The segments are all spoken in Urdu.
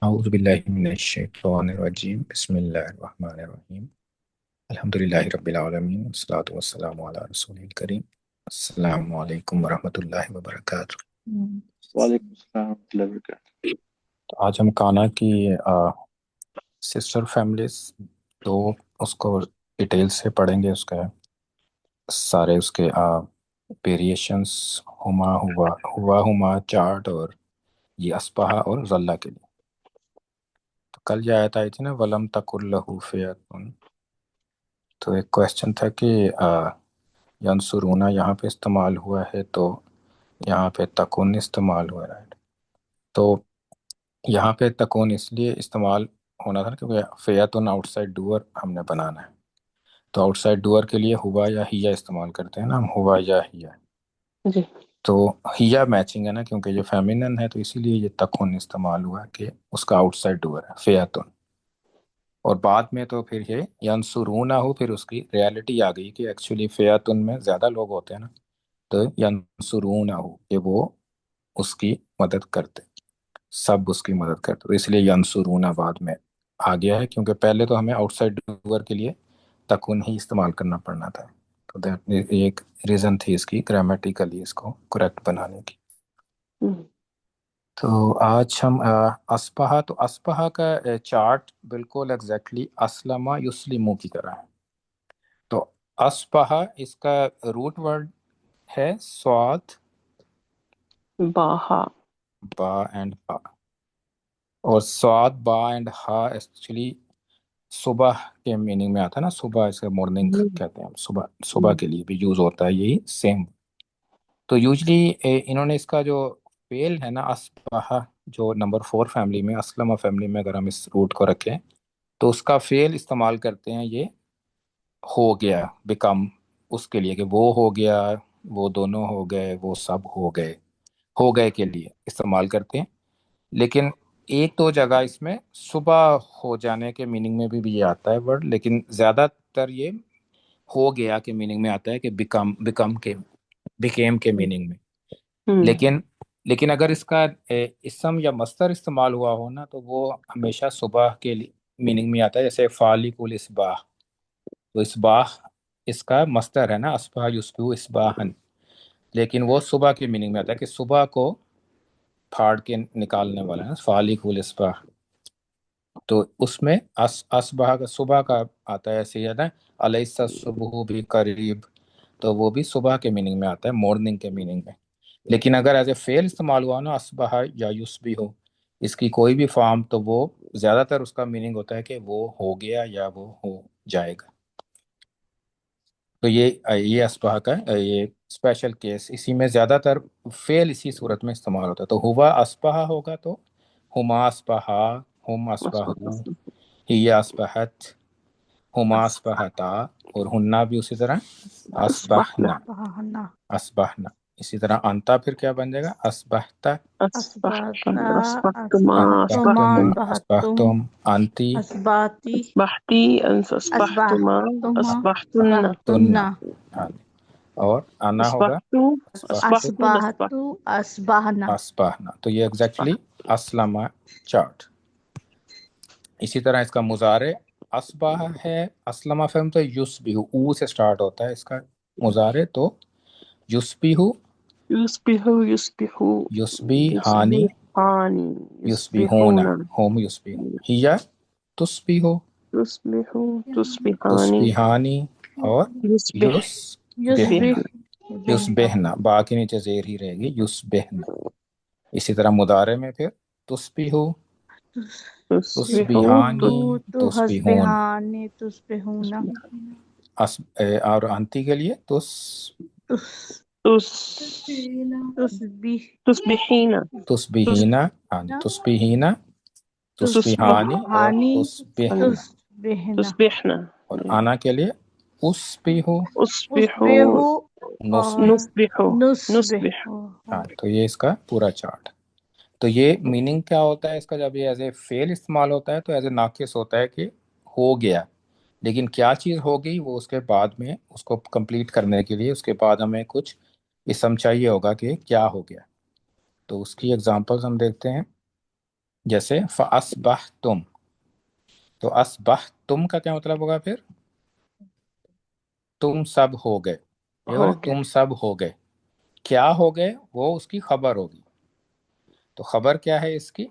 اعوذ باللہ من الشیطان الرجیم بسم اللہ الرحمن الرحیم الحمد للہ رب العالمین والصلاۃ والسلام علی رسول الکریم السلام علیکم ورحمۃ اللہ وبرکاتہ۔ وعلیکم السلام ورحمۃ اللہ وبرکاتہ۔ تو آج ہم کانا کی سسٹر فیملیز، تو اس کو ڈیٹیل سے پڑھیں گے، اس کا سارے اس کے ویریشنس، ہوا ہما چارٹ، اور یہ اسپہا اور ذلہ کے لیے۔ تو کل یہ آیت آئی تھی نا، ولم تکن لہ فئۃ، تو ایک کویشچن تھا کہ ینصرونا یہاں پہ استعمال ہوا ہے، تو یہاں پہ تکون استعمال ہوا ہے، رائٹ؟ تو یہاں پہ تکون اس لیے استعمال ہونا تھا کیونکہ فیاتن آؤٹ سائڈ ڈوور ہم نے بنانا ہے، تو آؤٹ سائڈ ڈوور کے لیے ہوا یا ہیا استعمال کرتے ہیں نا ہم، ہوا یا ہیا، جی تو ہیا میچنگ ہے نا، کیونکہ یہ فیمینن ہے، تو اسی لیے یہ تکون استعمال ہوا کہ اس کا آؤٹ سائڈ ڈوور ہے فیاتن۔ اور بعد میں تو پھر یہ ینصرونہ ہو، پھر اس کی ریالٹی آ گئی کہ ایکچولی فیاتن میں زیادہ لوگ ہوتے ہیں نا، تو ینصرونہ ہو کہ وہ اس کی مدد کرتے، سب اس کی مدد کرتے، تو اس لیے ینصرونہ بعد میں آ گیا ہے، کیونکہ پہلے تو ہمیں آؤٹ سائڈ ڈوور کے لیے تکون ہی استعمال کرنا پڑنا تھا، تو ایک ریزن تھی اس کی گرامیٹیکلی اس کو کریکٹ بنانے کی۔ تو آج ہم اسپہا، تو اسپہا کا چارٹ بالکل ایگزیکٹلی اسلمہ یسلمو کی طرح ہے۔ تو اسپہا اس کا روٹ ورڈ ہے سواد، باہا با اینڈ ہا، اور سواد با اینڈ ہا ایکچولی صبح کے میننگ میں آتا ہے نا، صبح اس کا مارننگ کہتے ہیں ہم، صبح کے لیے بھی یوز ہوتا ہے یہی سیم۔ تو یوزلی انہوں نے اس کا جو فعل ہے نا اسپہا، جو نمبر 4 فیملی میں، اسلمہ فیملی میں اگر ہم اس روٹ کو رکھیں تو اس کا فعل استعمال کرتے ہیں یہ ہو گیا، بیکم، اس کے لیے کہ وہ ہو گیا، وہ دونوں ہو گئے، وہ سب ہو گئے کے لیے استعمال کرتے ہیں۔ لیکن ایک دو جگہ اس میں صبح ہو جانے کے میننگ میں بھی یہ آتا ہے ورڈ، لیکن زیادہ تر یہ ہو گیا کے میننگ میں آتا ہے کہ بیکم کے، بیکیم کے میننگ میں۔ لیکن اگر اس کا اسم یا مصدر استعمال ہوا ہو نا، تو وہ ہمیشہ صبح کے میننگ میں آتا ہے، جیسے فالق الاصباح، تو اصباح اس کا مصدر ہے نا، اصبح یصبح اصباحن، لیکن وہ صبح کے میننگ میں آتا ہے کہ صبح کو پھاڑ کے نکالنے والا ہے، فالق الاصباح۔ تو اس میں اصبح کا صبح کا آتا ہے، ایسے ہی ہے نا، الیس الصبح بھی قریب، تو وہ بھی صبح کے میننگ میں آتا ہے، مارننگ کے میننگ میں۔ لیکن اگر ایز اے فعل استعمال ہوا نا اصبح یا یصبح ہو، اس کی کوئی بھی فارم، تو وہ زیادہ تر اس کا میننگ ہوتا ہے کہ وہ ہو گیا یا وہ ہو جائے گا۔ تو یہ اصبح کا یہ اسپیشل کیس، اسی میں زیادہ تر فعل اسی صورت میں استعمال ہوتا ہے۔ تو ہوا اصبح ہوگا تو ہما اصبحا، ہم اصبحو، ہی اصبحت، ہما اصبحتا، اور ہننا بھی اسی طرح اصبحنا، اصبحنا۔ اسی طرح انتا پھر کیا بن جائے گا، اصبحتا، اصبحتم أصبحت اصبحتما اصبحتم، أصبحتم اصبحتم انتی، أصبحتي اصبحتی انس اصبحتما أصبحتما اصبحتن تن، أصبحتن ہاں، اور انا ہوگا اصبحتو اصبحت، اصبحتن أصبحت أصبحنا اصبحنا۔ تو یہ ایگزیکٹلی اسلمہ چارٹ۔ اسی طرح اس کا مضارع اصبح ہے، اسلمہ فہم تو یصبح، او سے سٹارٹ ہوتا ہے اس کا مضارع، تو یصبح، یصبحو یصبحو یصبحانی، یصبحانی یصبحون، یصبحون ہم یصبحون، ہیا تصبح، تصبحو تصبحانی تصبحانی، اور یصبح یصبحنا، يصبح یصبحنا، با کے نیچے زیر ہی رہے گی، یصبحنا۔ اسی طرح مضارع میں پھر تصبح، تصبحو تصبحانی، تصبحون، تصبحان تصبحون اور انتی کے لیے تص تس تصبح تصبحین تصبحینا، ہاں جی، تصبحینا، تصبحانی، اور تصبحانی تصبحنا، تصبحنا تصبحنا اور آنا کے لیے اصبح، اصبحو أصبح اور نصبح۔ نصبحو نصبح نصبح ہاں، تو یہ اس کا پورا چارٹ۔ تو یہ میننگ کیا ہوتا ہے اس کا، جب یہ ایز اے فعل استعمال ہوتا ہے تو ایز اے ناقص ہوتا ہے کہ ہو گیا، لیکن کیا چیز ہو گئی وہ اس کے بعد میں، اس کو کمپلیٹ کرنے کے لیے اس کے بعد ہمیں کچھ اسم چاہیے ہوگا کہ کیا ہو گیا۔ تو اس کی ایگزامپلز ہم دیکھتے ہیں۔ جیسے فَأَصْبَحْتُمْ، تو اصبحتم کا کیا مطلب ہوگا پھر؟ تم سب ہو گئے، یہ ہو بولے گئے تم سب ہو گئے، کیا ہو گئے وہ اس کی خبر ہوگی، تو خبر کیا ہے اس کی؟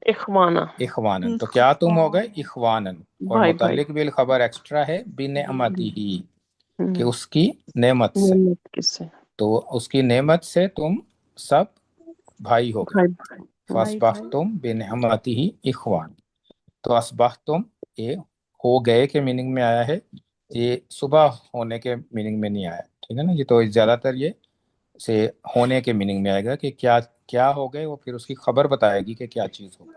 اخوانا اخوانن، تو کیا تم ہو گئے اخوانن، اور بھائی بھائی متعلق بالخبر ایکسٹرا ہے بنعمتی ہی، کہ ہم، اس کی نعمت سے، نعمت کس سے تو اس کی نعمت سے تم سب بھائی ہو گئے، بھائی بھائی بھائی بھائی فَأَصْبَحْتُمْ بِنِعْمَتِهِ اخوان، تو اصبحتم یہ ہو گئے کے میننگ میں آیا ہے، یہ صبح ہونے کے میننگ میں نہیں آیا، ٹھیک ہے نا جی، تو زیادہ تر یہ سے ہونے کے میننگ میں آئے گا کہ کیا کیا ہو گئے، وہ پھر اس کی خبر بتائے گی کہ کیا چیز ہو گئی،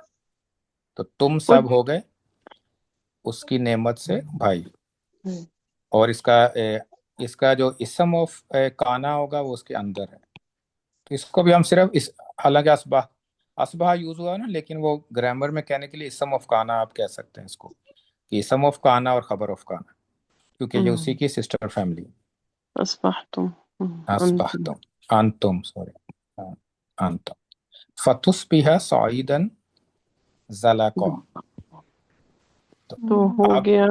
تو تم وہ سب ہو گئے اس کی نعمت سے بھائی، ہم، اور اس کا جو اسم آف کانا ہوگا وہ اس کے اندر ہے، تو اس کو بھی ہم صرف اس، حالانکہ اسبہ یوز ہوا نا، لیکن وہ گرامر میں کہنے کے لیے اسم آف کانا آپ کہہ سکتے ہیں اس کو، کہ اسم آف کانا اور خبر آف کانا، کیونکہ یہ اسی ہم، کی سسٹر فیملی، اصبحتم انتم انتم سوری انتم فتصبح صعیدا زلقا، تو ہو اب گیا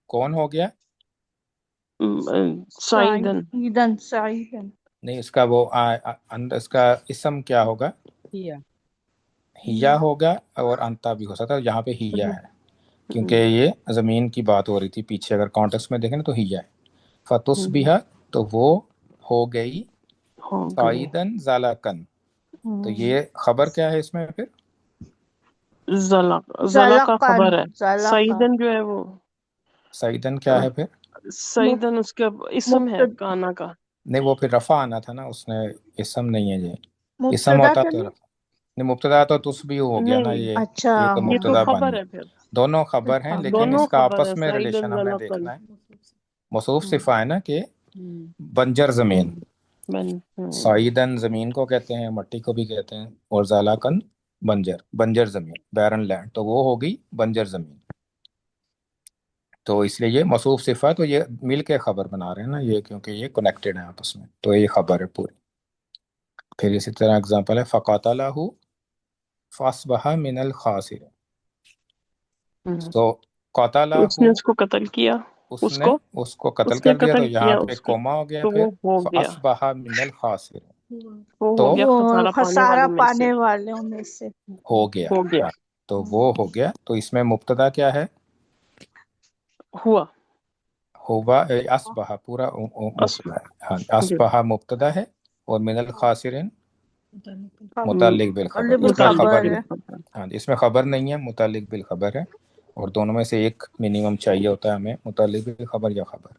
کون ہو گیا؟ سعیدن سعیدن سعیدن نہیں، اس کا وہ اس کا اسم کیا ہوگا؟ ہیا ہیا ہوگا، اور انتا بھی ہو سکتا ہے، یہاں پہ ہیا ہے کیونکہ یہ زمین کی بات ہو رہی تھی پیچھے، اگر کانٹیکس میں دیکھیں نا تو ہیا ہے، فتصبح تو وہ ہو گئی ہو گئی صعیدن زلقن، تو یہ خبر کیا ہے اس میں پھر؟ زلا کا زلقن خبر ہے، زلقن سعیدن جو ہے وہ صعیدن کیا ہے پھر؟ سعیدن اس کا اسم ہے مبتدا کانا کا نہیں، وہ پھر رفع آنا تھا نا، اس نے اسم نہیں ہے یہ، اسم مبتدا ہوتا تو تو نہیں رفع، نہیں مبتدا تو تسبیح ہو گیا نا، نہیں، اچھا یہ تو یہ تو مبتدا بن خبر گیا، ہے پھر، دونوں خبر ہیں، لیکن دونوں اس کا خبر ہے، آپس میں سعیدن ریلیشن ہمیں زلقن دیکھنا ہے، موصوف صفہ ہے نا، کہ بنجر زمین، بن صعیدن زمین کو کہتے ہیں، مٹی کو بھی کہتے ہیں، اور زالاکن بنجر زمین، بیرن لینڈ، تو وہ ہوگی بنجر زمین، تو اس لیے یہ موصوف صفہ، تو یہ مل کے خبر بنا رہے ہیں نا یہ، کیونکہ یہ کنیکٹڈ ہیں آپس میں، تو یہ خبر ہے پوری۔ پھر اسی طرح اگزامپل ہے فقاتلہ فاصبح من الخاسرین، تو قاتلہ تو اس نے اس کو قتل کیا، اس اس نے کو اس کو قتل اس نے کر دیا، تو قتل یہاں کیا پہ اس کو، کوما ہو گیا، تو پھر وہ ہو گیا، فاصبح من الخاسرین، وہ تو ہو گیا وہ خسارہ پانے خسارہ والوں میں سے، پانے والوں میں سے ہو گیا، ہو گیا، ہاں، تو وہ ہو گیا، تو اس میں مبتدا کیا ہے؟ ہوا ہوبا اصبح پورا اسم مبتدا ہے، ہاں جی اصبح مبتدا ہے، اور من الخاسرین متعلق بالخبر، مطلب اس میں متعلق خبر، خبر ہے بالخبر، ہاں جی، اس میں خبر نہیں ہے، متعلق بالخبر ہے، اور دونوں میں سے ایک منیمم چاہیے ہوتا ہے ہمیں، متعلق بالخبر یا خبر،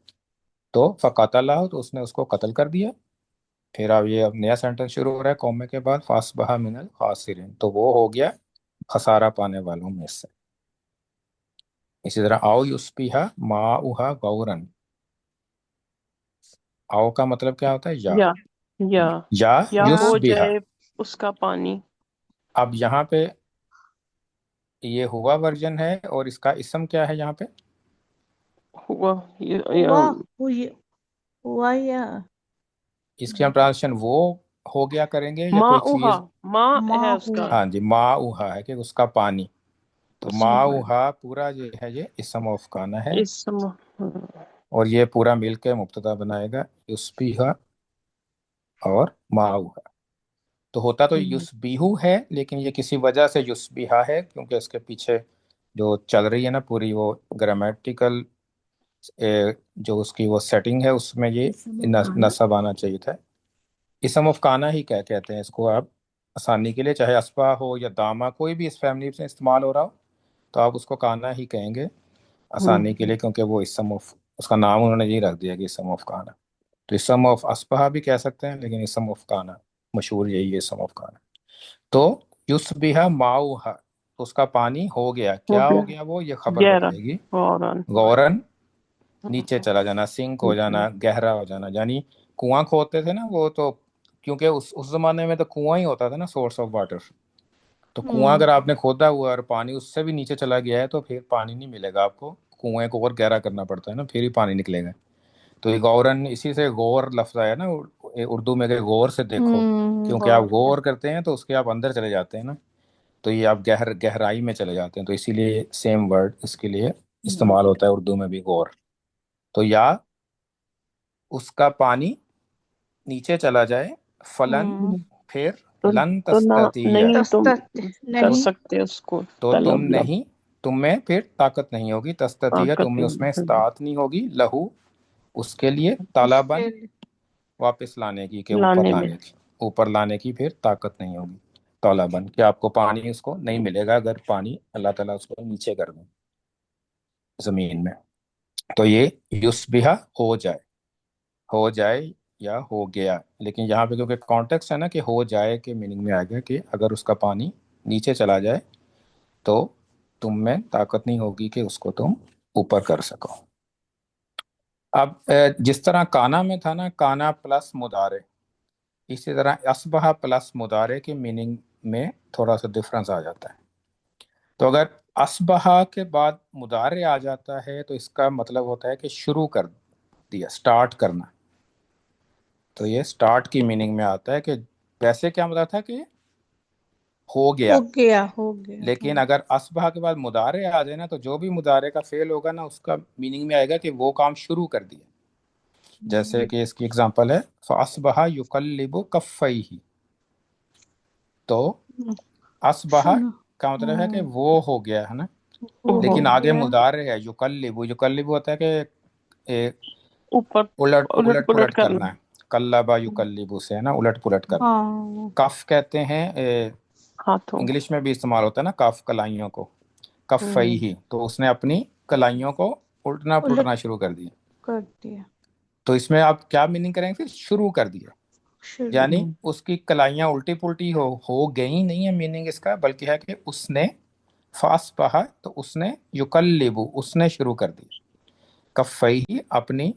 تو فقاتلہ تو اس نے اس کو قتل کر دیا، پھر اب یہ اب نیا سینٹنس شروع ہو رہا ہے کومے کے بعد، فاصبح من الخاسرین، تو وہ ہو گیا خسارہ پانے والوں میں سے۔ اسی طرح آؤ یصبح ماؤہا غورن، آؤ کا مطلب کیا ہوتا ہے؟ یا یا یا یا ہو یصبح، جائے اس کا پانی، اب یہاں پہ یہ ہوا ورژن ہے، اور اس کا اسم کیا ہے یہاں پہ؟ ہوا ہوا ہوا یا اس کی ہم ٹرانسلیشن وہ ہو گیا کریں گے، یا ماں کوئی اوہا، چیز؟ ماں ہے ماں اس کا، ہوا ہاں جی، ماؤہا ہے کہ اس کا پانی، تو اس کا پانی، ماؤہا پورا یہ ہے، یہ اسم آف کانا ہے، اسم اور یہ پورا مل کے مبتدا بنائے گا یصبح اور ماؤہا، تو ہوتا تو یصبیہو ہے، لیکن یہ کسی وجہ سے یصبح ہے، کیونکہ اس کے پیچھے جو چل رہی ہے نا پوری وہ گرامیٹیکل جو اس کی وہ سیٹنگ ہے، اس میں یہ نصب آنا چاہیے تھا، اسم آف کانا ہی کہتے ہیں اس کو آپ آسانی کے لیے، چاہے اسپا ہو یا داما، کوئی بھی اس فیملی سے استعمال ہو رہا ہو تو آپ اس کو کانا ہی کہیں گے آسانی کے لیے، کیونکہ وہ اسم آف، اس کا نام انہوں نے یہ رکھ دیا کہ اسم آف کانا، تو اسم آف اسپا بھی کہہ سکتے ہیں، لیکن اسم آف کانا مشہور یہی ہے، اسم آف کانا، تو یصبح ماؤہا، اس کا پانی ہو گیا، ہو کیا گیا ہو گیا وہ یہ خبر گہرا بتائے گی، فوراً، غورن نیچے چلا جانا، سنک ہو جانا، گہرا ہو جانا، یعنی کنواں کھودتے تھے نا وہ، تو کیونکہ اس زمانے میں تو کنواں ہی ہوتا تھا نا سورس آف واٹر، تو کنواں اگر آپ نے کھودا ہوا ہے اور پانی اس سے بھی نیچے چلا گیا ہے تو پھر پانی نہیں ملے گا آپ کو، کنویں کو اور گہرا کرنا پڑتا ہے نا، پھر ہی پانی نکلے گا، تو یہ غورن اسی سے غور لفظ آیا نا، اردو میں کہ غور سے دیکھو، کیونکہ آپ غور کرتے ہیں تو اس کے آپ اندر چلے جاتے ہیں نا، تو یہ آپ گہرائی میں چلے جاتے ہیں، تو اسی لیے سیم ورڈ اس کے لیے استعمال ہوتا ہے اردو میں بھی، غور۔ تو یا اس کا پانی نیچے چلا جائے، فلن پھر تو لن تو نہ تستطیع نہیں تم کر نہیں سکتے اس کو تو تم طلب نہیں، تم میں پھر طاقت نہیں ہوگی، تستطیع طاقت تم میں، اس میں نہیں۔ استطاعت نہیں ہوگی، لہو اس کے لیے، اس طلبن کے واپس لانے کی، کہ اوپر لانے میں۔ لانے کی، اوپر لانے کی پھر طاقت نہیں ہوگی، طلبن کہ آپ کو پانی اس کو نہیں ملے گا اگر پانی اللہ تعالیٰ اس کو نیچے کر دیں زمین میں۔ تو یہ یصبح ہو جائے یا ہو گیا، لیکن یہاں پہ کیونکہ کانٹیکس ہے نا کہ ہو جائے کے میننگ میں آ گیا کہ اگر اس کا پانی نیچے چلا جائے تو تم میں طاقت نہیں ہوگی کہ اس کو تم اوپر کر سکو۔ اب جس طرح کانا میں تھا نا، کانا پلس مضارع، اسی طرح اصبح پلس مضارع کے میننگ میں تھوڑا سا ڈفرنس آ جاتا ہے۔ تو اگر اصبح کے بعد مضارع آ جاتا ہے تو اس کا مطلب ہوتا ہے کہ شروع کر دیا، سٹارٹ کرنا، تو یہ سٹارٹ کی میننگ میں آتا ہے کہ ویسے کیا مطلب تھا کہ ہو گیا، ہو گیا لیکن اگر اصبح کے بعد مضارع آ جائے نا تو جو بھی مضارع کا فعل ہوگا نا اس کا میننگ میں آئے گا کہ وہ کام شروع کر دیا۔ جیسے کہ اس کی اگزامپل ہے فَأَصْبَحَ يُقَلِّبُ كَفَّيْهِ، تو اصبح سنا کا مطلب ہے کہ وہ ہو گیا ہے نا، لیکن آگے مضارع ہے، یقلب ہوتا ہے کہ اوپر الٹ الٹ پلٹ پلٹ کرنا۔ کرنا ہے، قلبہ یقلب سے ہے نا، الٹ پلٹ کرنا۔ کف کہتے ہیں، ہاتھوں۔ انگلش میں بھی استعمال ہوتا ہے نا کف، کلائیوں کو، کفیہ، تو اس نے اپنی کلائیوں کو الٹنا الٹ پلٹنا شروع کر دیا، کر دیا، تو اس میں آپ کیا میننگ کریں گے پھر؟ شروع کر دیا، شروع یعنی اس کی کلائیاں الٹی پلٹی ہو گئی نہیں ہے میننگ اس کا، بلکہ ہے کہ اس نے فاس پہا تو اس نے یقلبو اس نے شروع کر دی، کفیہ اپنی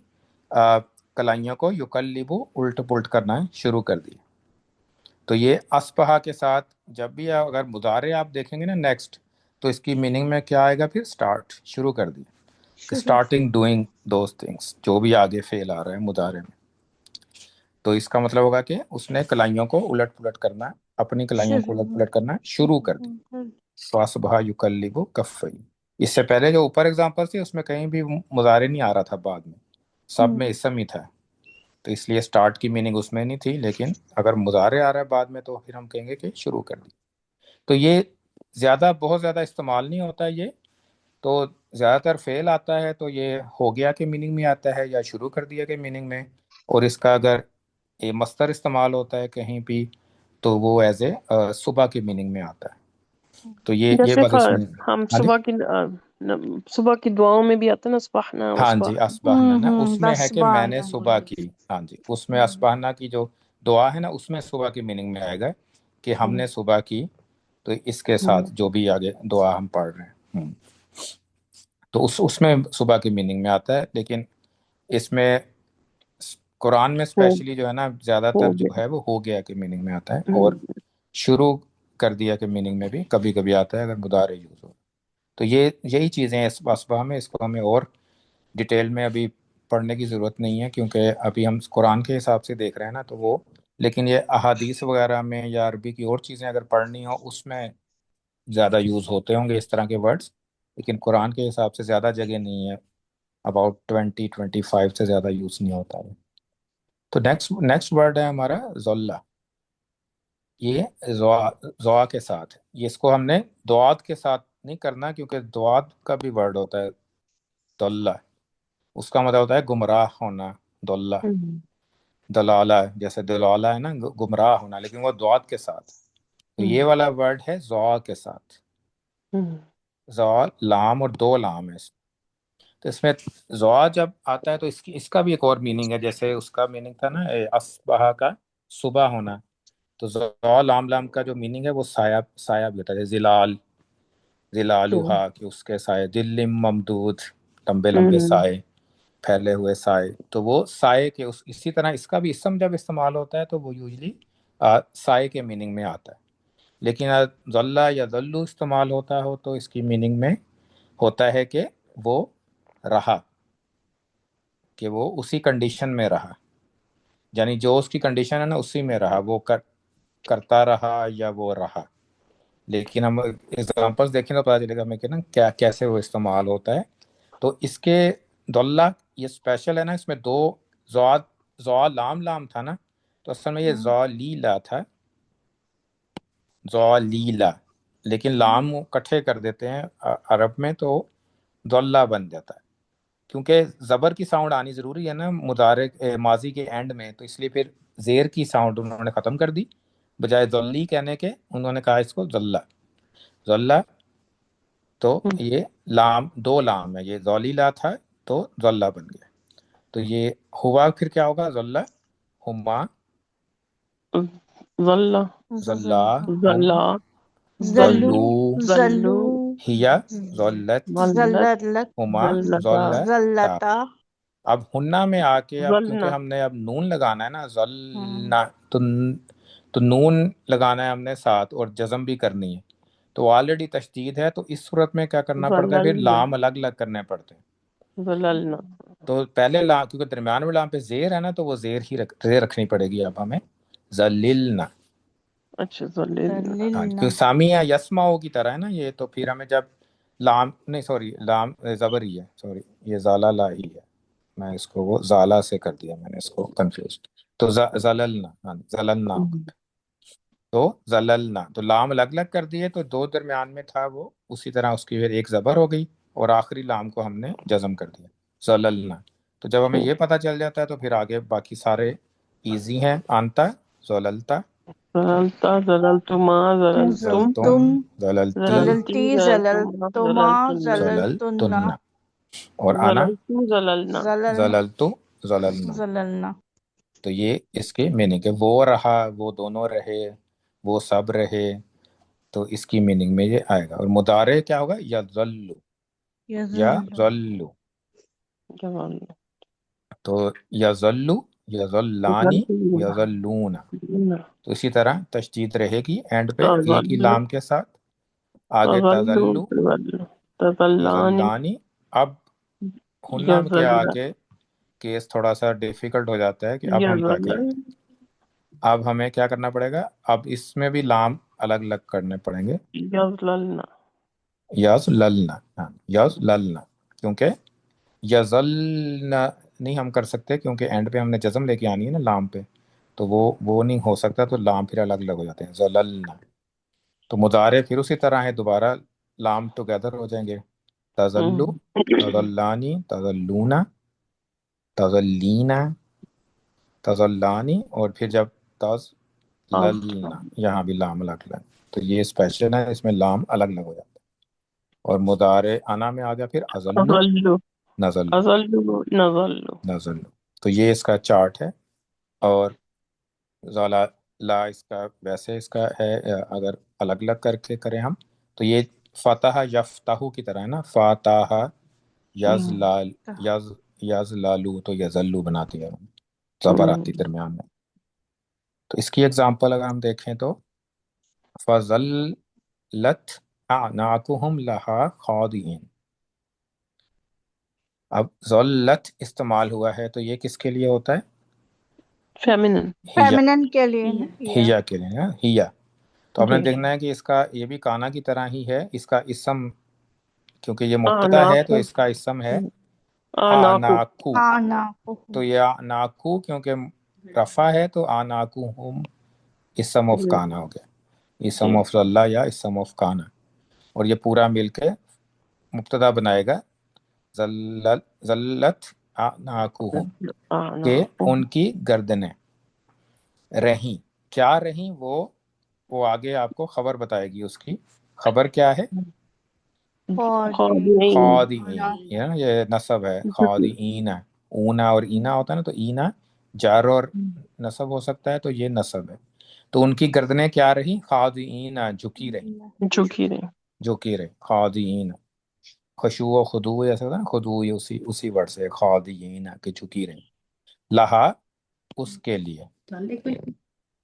کلائیوں کو، یقلبو الٹ پلٹ کرنا شروع کر دی۔ تو یہ اسپہا کے ساتھ جب بھی اگر مضارع آپ دیکھیں گے نا نیکسٹ، تو اس کی میننگ میں کیا آئے گا پھر؟ سٹارٹ، شروع کر دی، کہ شروع اسٹارٹنگ ڈوئنگ دوز تھنگس، جو بھی آگے فعل آ رہا ہے مضارع میں، تو اس کا مطلب ہوگا کہ اس نے کلائیوں کو الٹ پلٹ کرنا، اپنی کلائیوں کو الٹ پلٹ کرنا شروع کر دی، فاصبح یقلب کفی۔ اس سے پہلے جو اوپر اگزامپل تھی اس میں کہیں بھی مضارع نہیں آ رہا تھا، بعد میں سب میں اسم ہی تھا، تو اس لیے سٹارٹ کی میننگ اس میں نہیں تھی، لیکن اگر مضارع آ رہا ہے بعد میں تو پھر ہم کہیں گے کہ شروع کر دی۔ تو یہ بہت زیادہ استعمال نہیں ہوتا ہے یہ، تو زیادہ تر فعل آتا ہے تو یہ ہو گیا کہ میننگ میں آتا ہے یا شروع کر دیا کہ میننگ میں، اور اس کا اگر یہ مصدر استعمال ہوتا ہے کہیں بھی تو وہ ایز اے صبح کی میننگ میں آتا ہے۔ تو یہ جیسے بات اس میں، ہم ہاں جی، صبح کی دعاؤں میں بھی آتا ہے نا، اصبحنا ہاں جی، اصبحنا۔ اسبحنا نا، اس میں ہے بس کہ میں نے بانا صبح کی، ہاں جی، اس میں اسبحنا کی جو دعا ہے نا اس میں صبح کی میننگ میں آئے گا کہ ہم نے صبح کی، تو اس کے ساتھ جو بھی آگے دعا ہم پڑھ رہے ہیں، تو اس میں صبح کی میننگ میں آتا ہے، لیکن اس میں قرآن میں اسپیشلی جو ہے نا زیادہ ہو تر جو گیا۔ ہے وہ ہو گیا کہ میننگ میں آتا ہے، اور شروع کر دیا کہ میننگ میں بھی کبھی کبھی آتا ہے اگر مضارع یوز ہو۔ تو یہی چیزیں ہیں اس اسباح میں، اس کو ہمیں اور ڈیٹیل میں ابھی پڑھنے کی ضرورت نہیں ہے، کیونکہ ابھی ہم قرآن کے حساب سے دیکھ رہے ہیں نا، تو وہ، لیکن یہ احادیث وغیرہ میں یا عربی کی اور چیزیں اگر پڑھنی ہو اس میں زیادہ یوز ہوتے ہوں گے اس طرح کے ورڈز، لیکن قرآن کے حساب سے زیادہ جگہ نہیں ہے، اباؤٹ 20-25 سے زیادہ یوز نہیں ہوتا ہے۔ تو نیکسٹ ورڈ ہے ہمارا ذلہ، یہ زوا کے ساتھ، یہ اس کو ہم نے دعات کے ساتھ نہیں کرنا، کیونکہ دعات کا بھی ورڈ ہوتا ہے دلہ، اس کا مطلب ہوتا ہے گمراہ ہونا، دلہ، دلالہ، جیسے دلالہ ہے نا گمراہ ہونا، لیکن وہ دعات کے ساتھ، تو یہ والا ورڈ ہے زوا کے ساتھ، زوا لام اور دو لام ہے، تو اس میں زوا جب آتا ہے تو اس کا بھی ایک اور میننگ ہے، جیسے اس کا میننگ تھا نا اصبح کا صبح ہونا، تو زوا لام لام کا جو میننگ ہے وہ سایہ بھی ہوتا ہے، ظلالوہا کہ اس کے سائے، دل ممدود لمبے لمبے سائے، پھیلے ہوئے سائے، تو وہ سائے کے اسی طرح اس کا بھی اسم جب استعمال ہوتا ہے تو وہ یوزلی سائے کے میننگ میں آتا ہے، لیکن ذلہ یا ذلو استعمال ہوتا ہو تو اس کی میننگ میں ہوتا ہے کہ وہ رہا، کہ وہ اسی کنڈیشن میں رہا، یعنی جو اس کی کنڈیشن ہے نا اسی میں رہا، وہ کرتا رہا یا وہ رہا. لیکن ہم ایگزامپلس دیکھیں تو پتا چلے گا ہمیں کہ نا کیا کیسے وہ استعمال ہوتا ہے. تو اس کے دلہ یہ اسپیشل ہے نا، اس میں دو زوا لام لام تھا نا، تو اصل میں یہ زالیلا تھا، زالیلا. لیکن لام کٹھے کر دیتے ہیں عرب میں تو دلہ بن جاتا ہے، کیونکہ زبر کی ساؤنڈ آنی ضروری ہے نا مضارع ماضی کے اینڈ میں، تو اس لیے پھر زیر کی ساؤنڈ انہوں نے ختم کر دی، بجائے ذلی کہنے کے انہوں نے کہا اس کو ذلہ ذلہ. تو یہ لام دو لام ہے، یہ ذلیلا تھا تو ذلہ بن گیا. تو یہ ہوا پھر کیا ہوگا، ذلہ ہما ظل ذلا ہم ظلا زلو ذلو زلو ہیا ذلت ظلت زلت ہما ظلتا ذلتا. زلتا. اب ہنہ میں آ کے اب کیونکہ ظلنا ہم نے اب نون لگانا ہے نا ذلنا، تو نون لگانا ہے ہم نے ساتھ اور جزم بھی کرنی ہے، تو آلریڈی تشدید ہے، تو اس صورت میں کیا کرنا پڑتا ہے، پھر ظللنا لام الگ الگ کرنے پڑتے ہیں. ظللنا تو پہلے لام کیونکہ درمیان میں لام پہ زیر ہے نا، تو وہ زیر ہی زیر رکھنی پڑے گی اب ہمیں، ذللنا. اچھا ظللنا ہاں زللنا. کیونکہ سامیہ یسمعو کی طرح ہے نا یہ، تو پھر ہمیں جب لام نہیں سوری لام زبر ہی ہے، سوری یہ زالہ لا ہی ہے، میں اس کو وہ زالہ سے کر دیا میں نے اس کو کنفیوز. تو زللنا، ہاں زللنا ہوگا. تو زللنا تو لام الگ الگ کر دیے، تو دو درمیان میں تھا وہ، اسی طرح اس کی پھر ایک زبر ہو گئی اور آخری لام کو ہم نے جزم کر دیا زللنا. تو جب ہمیں یہ پتہ چل جاتا ہے تو پھر آگے باقی سارے ایزی ہیں. آنتا زللتا ظللتا ظللتما ظللتم زلتم زلتم زللتی ظللتی زللتی ظللتما زللتما ظللتن زللتن. زللتن. اور انا ظللتم ظللنا زلل زللتو زللنا. زللنا. تو یہ اس کے میننگ ہے، وہ رہا، وہ دونوں رہے، وہ سب رہے، تو اس کی میننگ میں یہ آئے گا. اور مضارع کیا ہوگا، یظلو یزل یظلو. ظللنا تو یظلو یظلانی یظلون. تو اسی طرح تشدید رہے گی اینڈ پہ ایک ہی تظل لام کے ساتھ. آگے تظلو تظلو تظلانی تظلانی. اب ہنہ کے یظل آگے کیس تھوڑا سا ڈیفیکلٹ ہو جاتا ہے کہ اب ہم کیا یظل کریں. اب ہمیں کیا کرنا پڑے گا، اب اس میں بھی لام الگ الگ کرنے پڑیں گے. یظللنا یظللنا، ہاں یظللنا. کیونکہ یظلنا نہیں ہم کر سکتے، کیونکہ اینڈ پہ ہم نے جزم لے کے آنی ہے نا لام پہ، تو وہ نہیں ہو سکتا، تو لام پھر الگ الگ ہو جاتے ہیں زللنا. تو مضارع پھر اسی طرح ہے، دوبارہ لام ٹوگیدر ہو جائیں گے. تظلو تظلانی تظلونا تظلینا تظلانی. اور پھر جب تظللنا یہاں بھی لام الگ الگ. تو یہ اسپیشل ہے، اس میں لام الگ الگ ہو جاتا ہے. اور مضارع انا میں آ گیا پھر ازلو أظل نزلو أظل نظل نزلو. تو یہ اس کا چارٹ ہے. اور لا لا اس کا ویسے اس کا ہے، اگر الگ الگ کر کے کریں ہم تو یہ فتح یفتح کی طرح ہے نا، فاتح یزلال یزلالو، تو یزلو بناتی ہے، زبر آتی درمیان میں. تو اس کی ایگزامپل اگر ہم دیکھیں تو فَظَلَّتْ أَعْنَاقُهُمْ لَهَا خَاضِعِينَ. اب ذلت استعمال ہوا ہے تو یہ کس کے لیے ہوتا ہے، feminine ہیا، فیمنن کے لیے نا یا. ہیا کے لیے نا، ہیا. تو آپ نے جی دیکھنا ہے کہ اس کا یہ بھی کانا کی طرح ہی ہے، اس کا اسم کیونکہ یہ مبتدا ہے تو أعناق اس کا اسم ہے أعناق آناکو. ہاں نا تو یہ آناکو کیونکہ رفع ہے تو آناکو ہم اسم آف کانا ہو گیا، اسم آف اللہ یا اسم آف کانا. اور یہ پورا مل کے مبتدا بنائے گا ذلت اعناقہم، کہ أعناق ان کی گردنیں رہیں. کیا رہیں، وہ آگے آپ کو خبر بتائے گی. اس کی خبر کیا ہے، خاضعين خاضعین. یہ نا یہ نصب ہے، خاضعین. اونا اور اینا ہوتا ہے نا، تو اینا جار اور نصب ہو سکتا ہے، تو یہ نصب ہے. تو ان کی گردنیں کیا رہی، خاضعین جھکی رہی، جھکی رہی جھکی رہی خاضعین. خشوع و خضوع ایسا ہوتا ہے نا، خضوع اسی ورڈ سے خاضعین کہ جھکی رہی. لہا اس کے لیے،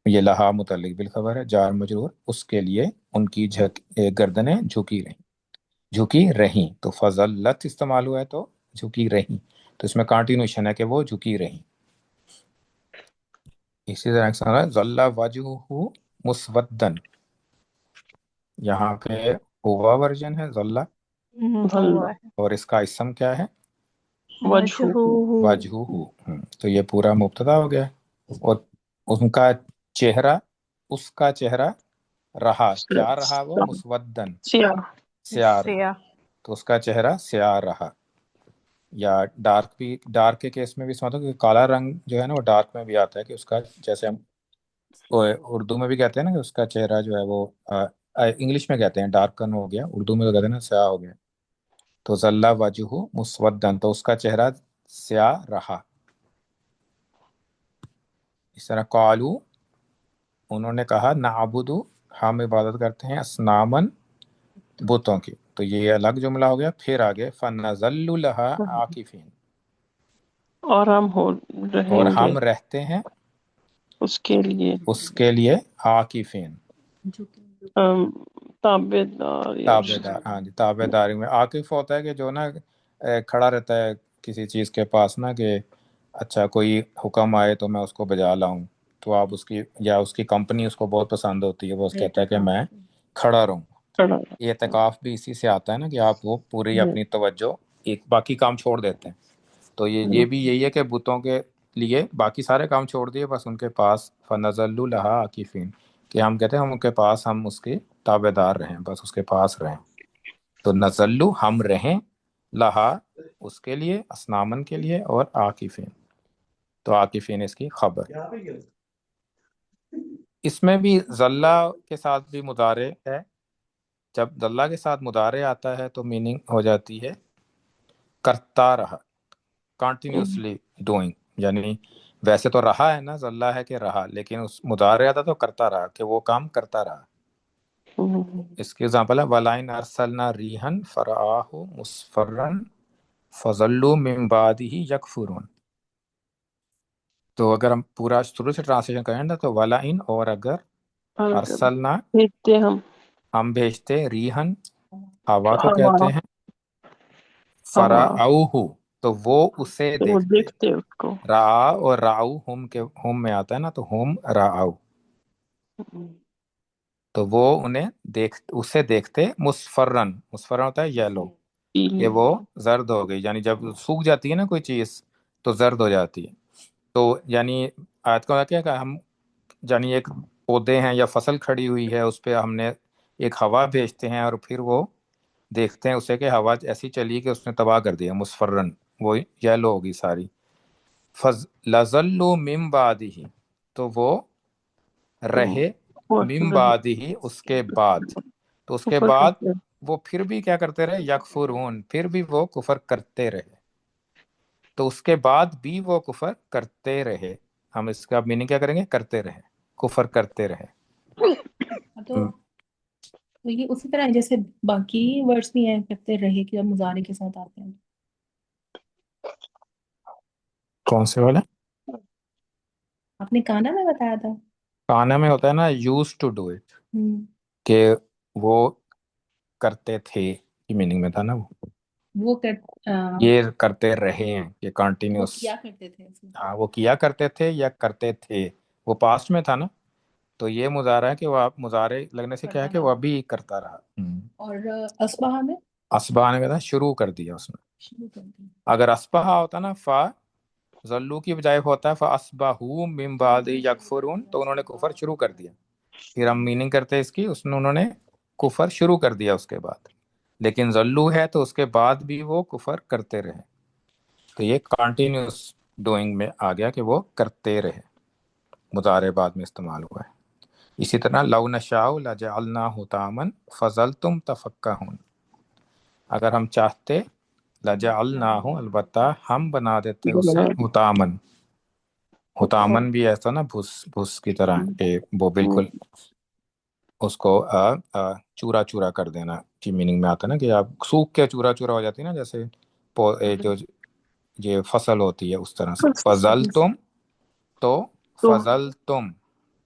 یہ لہا متعلق بالخبر ہے، جار مجرور. اس کے لیے ان کی گردنیں جھکی رہیں، جھکی رہیں. تو فضلت استعمال ہوا ہے تو جھکی رہیں، تو اس میں کانٹینویشن ہے کہ وہ جھکی رہیں. اسی طرح سے ظل وجہہ مسودن، یہاں پہ ہوا ورژن ہے ظل، ظل هو اور اس کا اسم کیا ہے وجهه وجہہ، تو یہ پورا مبتدا ہو گیا، اور ان کا چہرہ، اس کا چہرہ رہا، کیا رہا وہ مسودن، سیاہ سیاہ رہا، السياح. تو اس کا چہرہ سیاہ رہا، یا ڈارک بھی، ڈارک کے کیس میں بھی سمجھو کہ کالا رنگ جو ہے نا وہ ڈارک میں بھی آتا ہے، کہ اس کا جیسے ہم وہ اردو میں بھی کہتے ہیں نا کہ اس کا چہرہ جو ہے وہ انگلش میں کہتے ہیں ڈارکن ہو گیا، اردو میں تو کہتے ہیں نا سیاہ ہو گیا، تو ظل وجہہ مسودن، تو اس کا چہرہ سیاہ رہا۔ اس طرح قالو، انہوں نے کہا نعبد، ہم عبادت کرتے ہیں، اسنامن، بتوں کی، تو یہ الگ جملہ ہو گیا۔ پھر آگے فنظل لها عاکفین، اور ہم اور رہیں گے ہم رہتے ہیں اس کے لیے اس کے لیے عاکفین، تابع دار یا تابع دار، ہاں جی تابع داری میں عاکف ہوتا ہے کہ جو نا کھڑا رہتا ہے کسی چیز کے پاس نا، کہ اچھا کوئی حکم آئے تو میں اس کو بجا لاؤں، تو آپ اس کی یا اس کی کمپنی اس کو بہت پسند ہوتی ہے، وہ اس کہتا ہے کہ میں کھڑا رہوں۔ کھڑا یہ اعتکاف بھی اسی سے آتا ہے نا، کہ آپ وہ پوری اپنی توجہ ایک باقی کام چھوڑ دیتے ہیں، تو یہ بھی یہی ہے کہ بتوں کے لیے باقی سارے کام چھوڑ دیے، بس ان کے پاس فنزل لہا عاکفین، کہ ہم کہتے ہیں ہم ان کے پاس، ہم اس کے تابع دار رہیں، بس اس کے پاس رہیں، تو نزلو ہم رہیں، لہا اس کے لیے، اسنامن کے لیے، اور عاکفین، تو عاکفین اس کی خبر۔ اس میں بھی ذلہ کے ساتھ بھی مضارع ہے، جب ذلہ کے ساتھ مضارع آتا ہے تو میننگ ہو جاتی ہے کرتا رہا، کنٹینیوسلی ڈوئنگ، یعنی ویسے تو رہا ہے نا، ذلہ ہے کہ رہا، لیکن اس مضارع آتا تو کرتا رہا، کہ وہ کام کرتا رہا۔ اس کی ایگزامپل ہے وَلَئِنْ أَرْسَلْنَا رِيحًا فَرَآهُ مُصْفَرًّا فَظَلُّوا مِنْ بَعْدِهِ يَكْفُرُونَ، تو اگر ہم پورا شروع سے ٹرانسلیشن کریں نا تو وَلَئِنْ، اور اگر ارسلنا بھیجتے ہم بھیجتے ریحن ہوا کو ہوا کہتے ہیں، فرعوہ تو وہ اسے تو وہ دیکھتے، دیکھتے اس کو رعا اور راؤ ہم کے ہم میں آتا ہے نا، تو ہم راؤ، تو وہ انہیں اسے دیکھتے مصفرن، مصفرن ہوتا ہے یلو، کہ وہ زرد ہو گئی، یعنی جب سوکھ جاتی ہے نا کوئی چیز تو زرد ہو جاتی ہے، تو یعنی آج کا کیا کہ ہم یعنی ایک پودے ہیں یا فصل کھڑی ہوئی ہے، اس پہ ہم نے ایک ہوا بھیجتے ہیں، اور پھر وہ دیکھتے ہیں اسے کہ ہوا ایسی چلی کہ اس نے تباہ کر دیا، مصفرن وہ یلو ہوگی ساری۔ لَظَلُّوا مِن بَعْدِهِ، تو وہ رہے من بعدہ اس کے بعد، تو اس کے بعد وہ پھر بھی کیا کرتے رہے، یکفرون، پھر بھی وہ کفر کرتے رہے، تو اس کے بعد بھی وہ کفر کرتے رہے، ہم اس کا میننگ کیا کریں گے، کرتے رہے، کفر کرتے رہے۔ تو یہ اسی طرح ہے جیسے باقی ورڈز بھی ہیں کرتے رہے کہ جب مضارع کے ساتھ آتے ہیں۔ کون سے والے؟ آپ نے کانا میں بتایا تھا، کانا میں ہوتا ہے نا یوز ٹو ڈو اٹ، کہ وہ کرتے تھے کی میننگ میں تھا نا، وہ یہ کرتے رہے ہیں، یہ وہ کنٹینیوس، کیا کرتے تھے اس میں۔ ہاں وہ کیا کرتے تھے یا کرتے تھے، وہ پاسٹ میں تھا نا، تو یہ مضارع ہے کہ وہ آپ مضارع لگنے سے کیا ہے کہ وہ ابھی کرتا رہا۔ اور اصبح میں اصبح نے کہا شروع کر دیا اس نے، شروع کر دی۔ اگر اصبح ہوتا نا فا ظلو کی بجائے ہوتا ہے فاصبحوا من بعد یکفرون، تو انہوں نے کفر شروع کر دیا، پھر ہم میننگ کرتے ہیں اس کی، انہوں نے کفر شروع کر دیا اس کے بعد، لیکن ظلو ہے تو اس کے بعد بھی وہ کفر کرتے رہے، تو یہ کنٹینیوس ڈوئنگ میں آ گیا کہ وہ کرتے رہے، مضارع بعد میں استعمال ہوا ہے۔ اسی طرح لو نشاء لجعلناہ حطاما فظلتم تفکہون، اگر ہم چاہتے لجعلناہ، البتہ ہم بنا دیتے اسے حطامن، حطامن بھی ایسا نا بھس بھس کی طرح، کہ وہ بالکل اس کو چورا چورا کر دینا کی میننگ میں آتا ہے نا، کہ آپ سوکھ کے چورا چورا ہو جاتی ہے نا، جیسے جو یہ فصل ہوتی ہے اس طرح سے، فضل تم، تو فضل تم،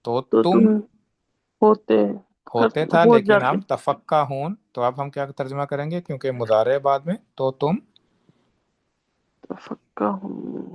تو تم ہوتے تھا، ہو لیکن جاتے ہم تفقہ ہون، تو اب ہم کیا ترجمہ کریں گے، کیونکہ مضارع بعد میں، تو تم تفقہ ہوں،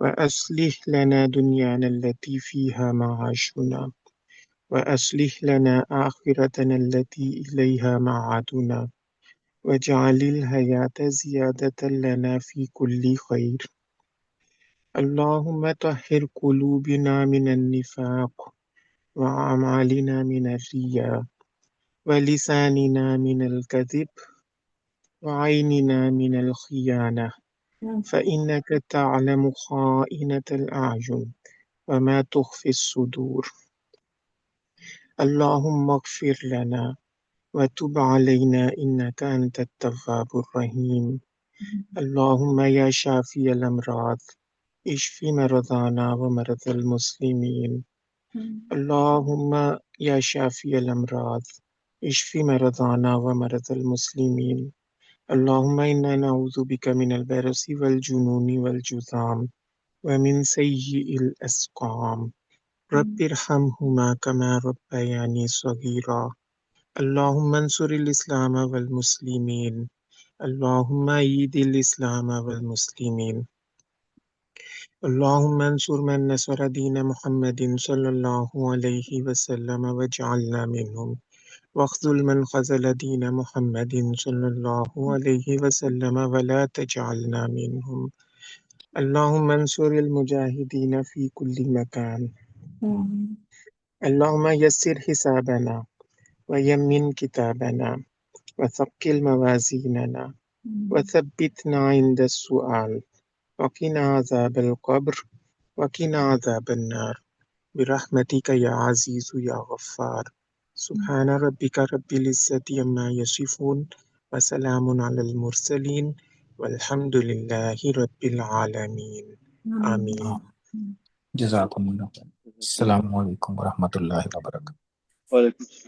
وأصلح لنا دنيانا التي فيها معاشنا، وأصلح لنا آخرتنا التي إليها معادنا، واجعل الحياة زيادة لنا في كل خير. اللهم طهر قلوبنا من النفاق، وأعمالنا من الرياء، ولساننا من الكذب، وعيننا من الخيانة، فإنك تعلم خائنة الأعين وما تخفي الصدور. اللهم اغفر لنا وتب علينا إنك أنت التواب الرحيم. اللهم يا شافي الأمراض اشف مرضانا ومرضى المسلمين. اللهم يا شافي الأمراض اشف مرضانا ومرضى المسلمين اللهم إنا نعوذ بك من البرص والجنون والجذام ومن سيء الأسقام رب ارحمهما كما ربياني صغيرا اللهم انصر الإسلام والمسلمين اللهم أيد الإسلام والمسلمين اللهم انصر من نصر دين محمد صلى الله عليه وسلم واجعلنا منهم واخذل من خذل دين محمد صلى الله عليه وسلم ولا تجعلنا منهم اللهم انصر المجاهدين في كل مكان اللهم يسر حسابنا ويمن كتابنا وثقل موازيننا وثبتنا عند السؤال وقنا عذاب القبر وقنا عذاب النار برحمتك يا عزيز يا غفار سبحان ربك رب العزة عما يصفون وسلام على المرسلين والحمد لله رب العالمين آمين. جزاکم اللہ. السلام علیکم ورحمۃ اللہ وبرکاتہ. وعلیکم